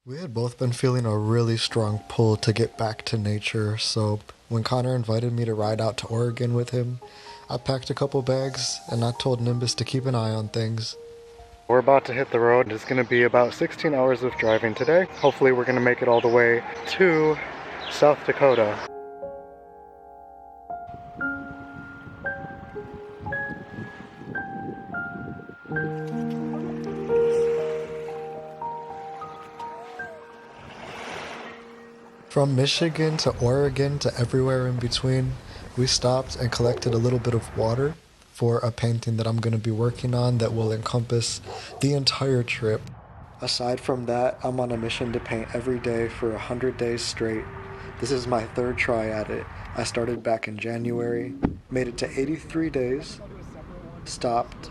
We had both been feeling a really strong pull to get back to nature, so when Connor invited me to ride out to Oregon with him, I packed a couple bags and I told Nimbus to keep an eye on things. We're about to hit the road. It's going to be about 16 hours of driving today. Hopefully we're going to make it all the way to South Dakota. From Michigan to Oregon to everywhere in between, we stopped and collected a little bit of water for a painting that I'm going to be working on that will encompass the entire trip. Aside from that, I'm on a mission to paint every day for 100 days straight. This is my third try at it. I started back in January, made it to 83 days, stopped,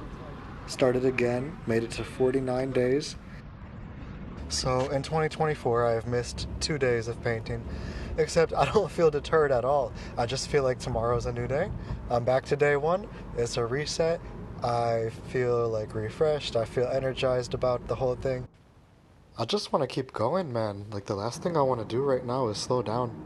started again, made it to 49 days. So in 2024, I have missed 2 days of painting, except I don't feel deterred at all. I just feel like tomorrow's a new day. I'm back to day one. It's a reset. I feel like refreshed. I feel energized about the whole thing. I just want to keep going, man. Like, the last thing I want to do right now is slow down.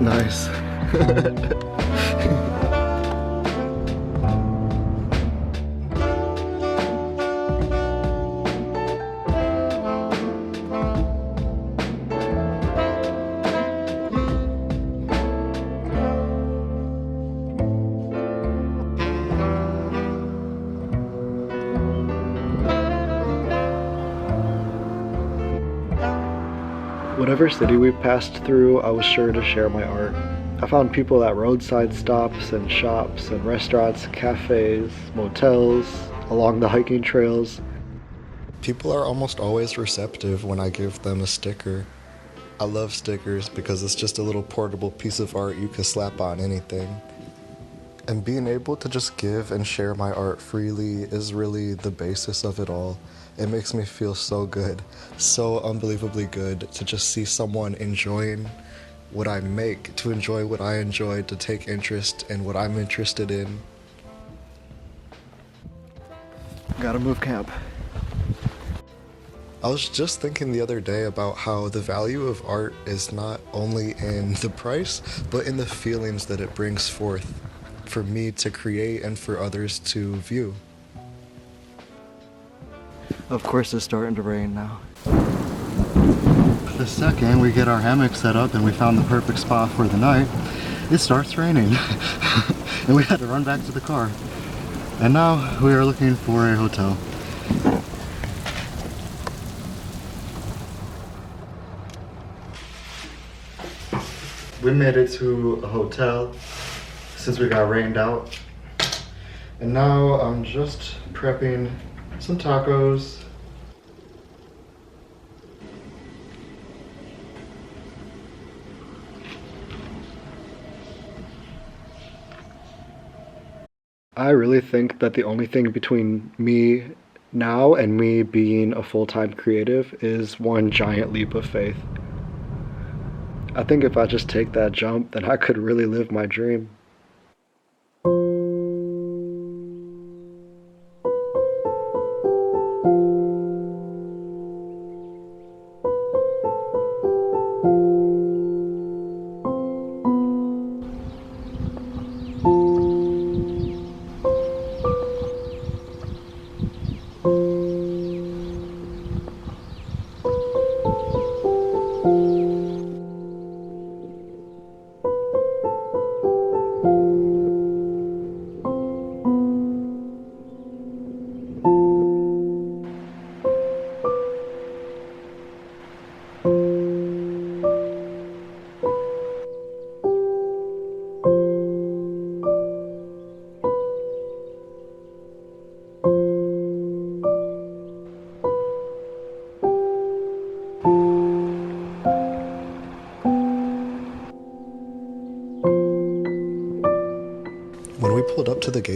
Nice. Whatever city we passed through, I was sure to share my art. I found people at roadside stops and shops and restaurants, cafes, motels, along the hiking trails. People are almost always receptive when I give them a sticker. I love stickers because it's just a little portable piece of art you can slap on anything. And being able to just give and share my art freely is really the basis of it all. It makes me feel so good, so unbelievably good to just see someone enjoying what I make, to enjoy what I enjoy, to take interest in what I'm interested in. Gotta move camp. I was just thinking the other day about how the value of art is not only in the price, but in the feelings that it brings forth for me to create and for others to view. Of course it's starting to rain now. The second we get our hammock set up and we found the perfect spot for the night, it starts raining. And we had to run back to the car. And now we are looking for a hotel. We made it to a hotel since we got rained out. And now I'm just prepping some tacos. I really think that the only thing between me now and me being a full-time creative is one giant leap of faith. I think if I just take that jump, then I could really live my dream.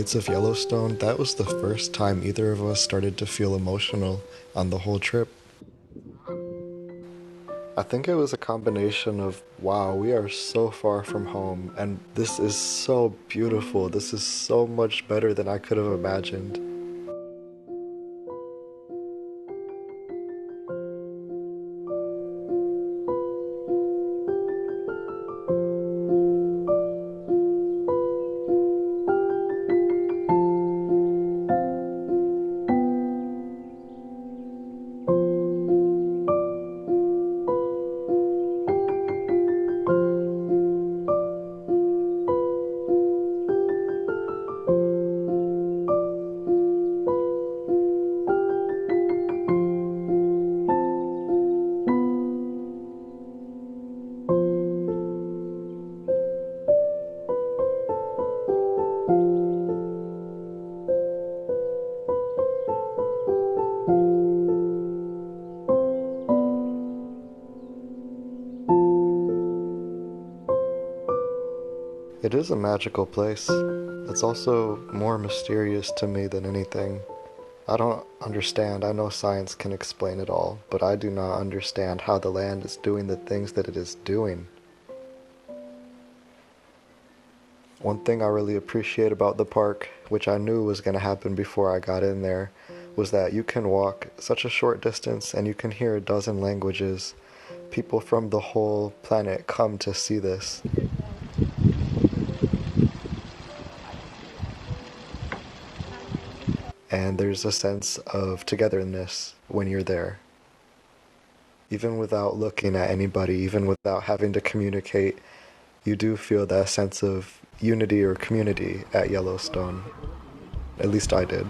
Cascades of Yellowstone, that was the first time either of us started to feel emotional on the whole trip. I think it was a combination of, wow, we are so far from home, and this is so beautiful. This is so much better than I could have imagined. It is a magical place. It's also more mysterious to me than anything. I don't understand. I know science can explain it all, but I do not understand how the land is doing the things that it is doing. One thing I really appreciate about the park, which I knew was going to happen before I got in there, was that you can walk such a short distance and you can hear a dozen languages. People from the whole planet come to see this. And there's a sense of togetherness when you're there. Even without looking at anybody, even without having to communicate, you do feel that sense of unity or community at Yellowstone. At least I did.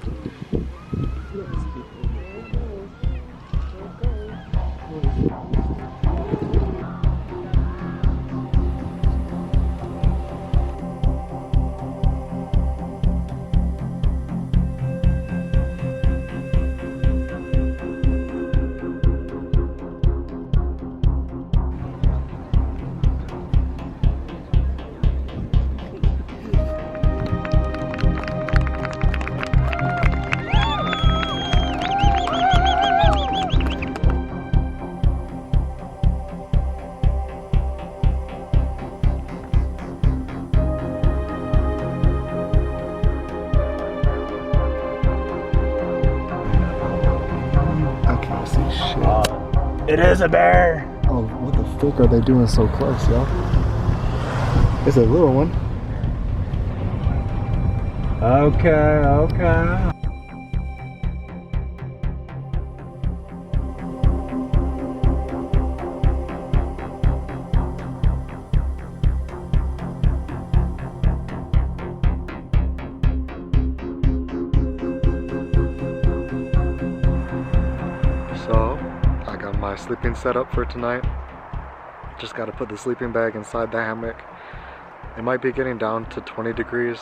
I can't see shit. It is a bear. Oh, what the fuck are they doing so close, yo? It's a little one. Okay. So, I got my sleeping setup for tonight. Just gotta put the sleeping bag inside the hammock. It might be getting down to 20 degrees,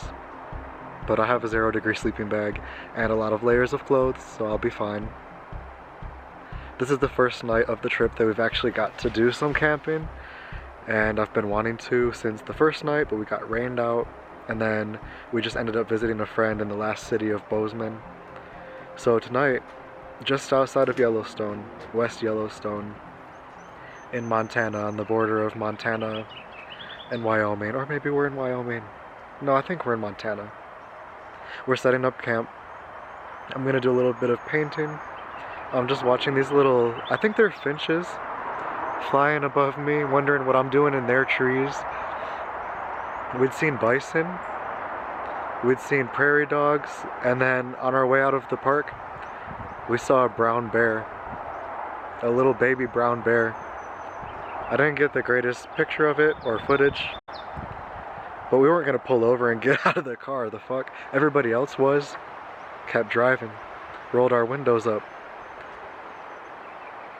but I have a 0-degree sleeping bag and a lot of layers of clothes, so I'll be fine. This is the first night of the trip that we've actually got to do some camping, and I've been wanting to since the first night, but we got rained out, and then we just ended up visiting a friend in the last city of Bozeman. So tonight, just outside of Yellowstone, West Yellowstone, in Montana, on the border of Montana and Wyoming, or maybe we're in Wyoming. No, I think we're in Montana. We're setting up camp. I'm gonna do a little bit of painting. I'm just watching these little, I think they're finches, flying above me, wondering what I'm doing in their trees. We'd seen bison, we'd seen prairie dogs, and then on our way out of the park, we saw a brown bear, a little baby brown bear. I didn't get the greatest picture of it or footage, but we weren't gonna pull over and get out of the car, the fuck. Everybody else was, kept driving, rolled our windows up.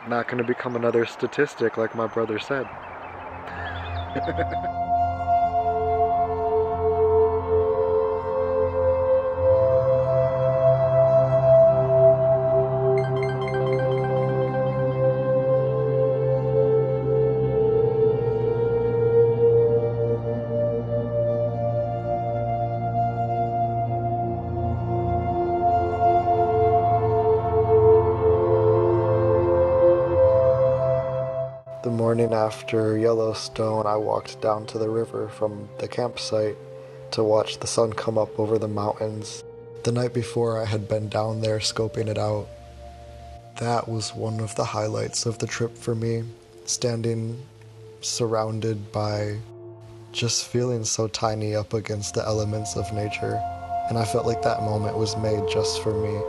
Not gonna become another statistic like my brother said. morning after Yellowstone, I walked down to the river from the campsite to watch the sun come up over the mountains. The night before, I had been down there scoping it out. That was one of the highlights of the trip for me, standing surrounded by just feeling so tiny up against the elements of nature. And I felt like that moment was made just for me.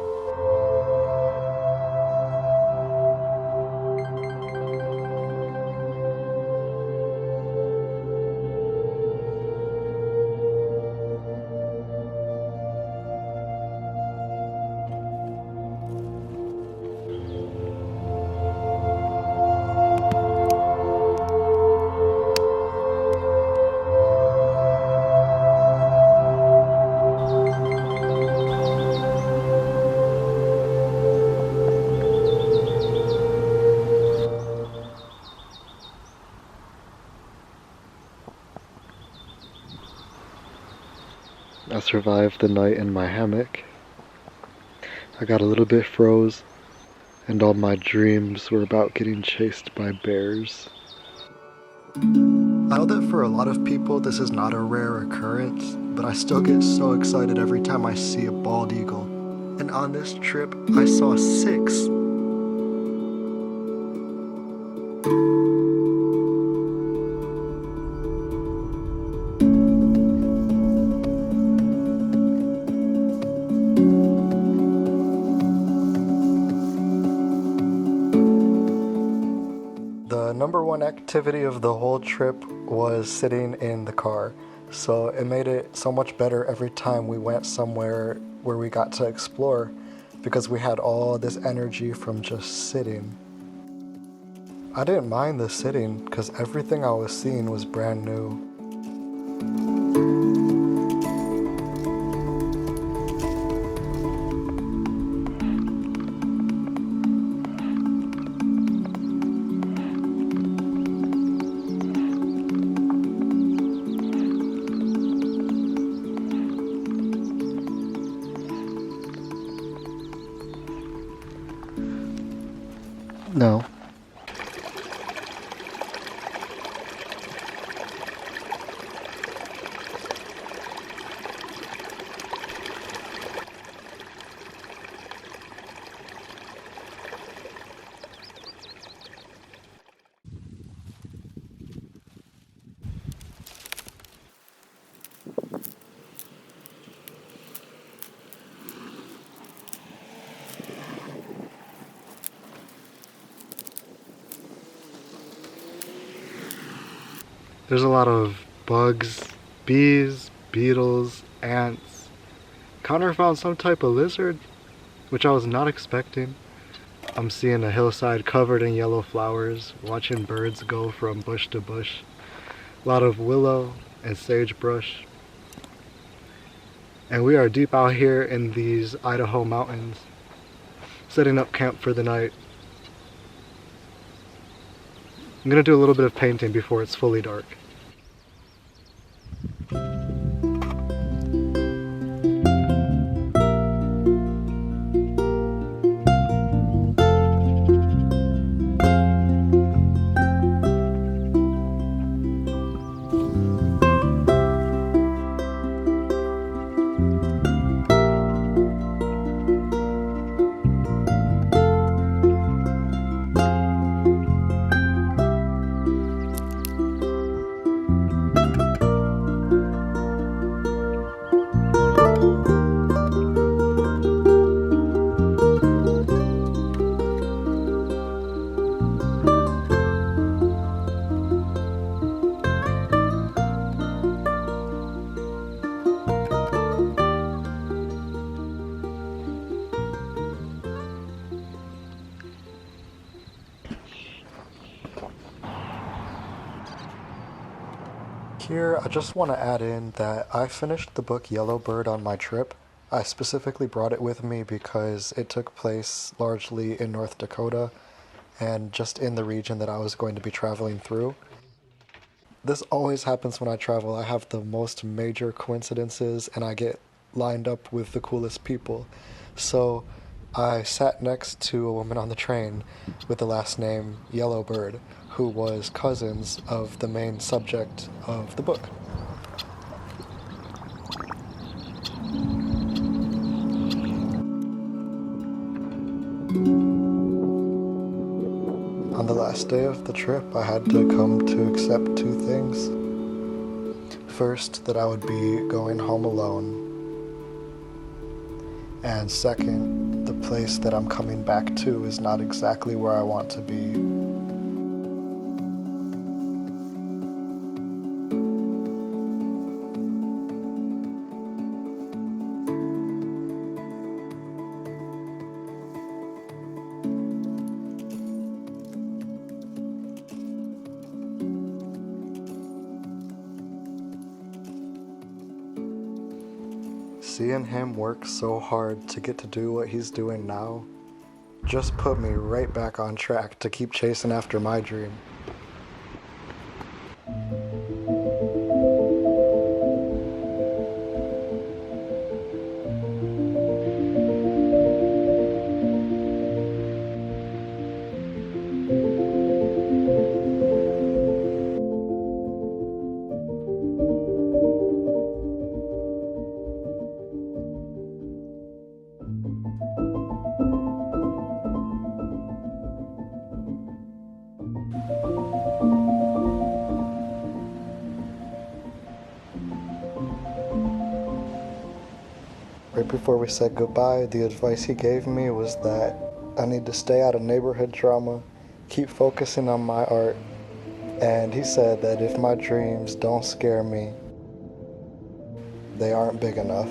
I survived the night in my hammock. I got a little bit froze, and all my dreams were about getting chased by bears. I know that for a lot of people this is not a rare occurrence, but I still get so excited every time I see a bald eagle. And on this trip, I saw 6. The number one activity of the whole trip was sitting in the car, so it made it so much better every time we went somewhere where we got to explore, because we had all this energy from just sitting. I didn't mind the sitting because everything I was seeing was brand new. No. There's a lot of bugs, bees, beetles, ants. Connor found some type of lizard, which I was not expecting. I'm seeing a hillside covered in yellow flowers, watching birds go from bush to bush. A lot of willow and sagebrush. And we are deep out here in these Idaho mountains, setting up camp for the night. I'm gonna do a little bit of painting before it's fully dark. Here, I just want to add in that I finished the book Yellowbird on my trip. I specifically brought it with me because it took place largely in North Dakota and just in the region that I was going to be traveling through. This always happens when I travel. I have the most major coincidences and I get lined up with the coolest people. So I sat next to a woman on the train with the last name Yellowbird, who was cousins of the main subject of the book. On the last day of the trip, I had to come to accept two things. First, that I would be going home alone. And second, the place that I'm coming back to is not exactly where I want to be. Seeing him work so hard to get to do what he's doing now just put me right back on track to keep chasing after my dream. Right before we said goodbye, the advice he gave me was that I need to stay out of neighborhood drama, keep focusing on my art, and he said that if my dreams don't scare me, they aren't big enough.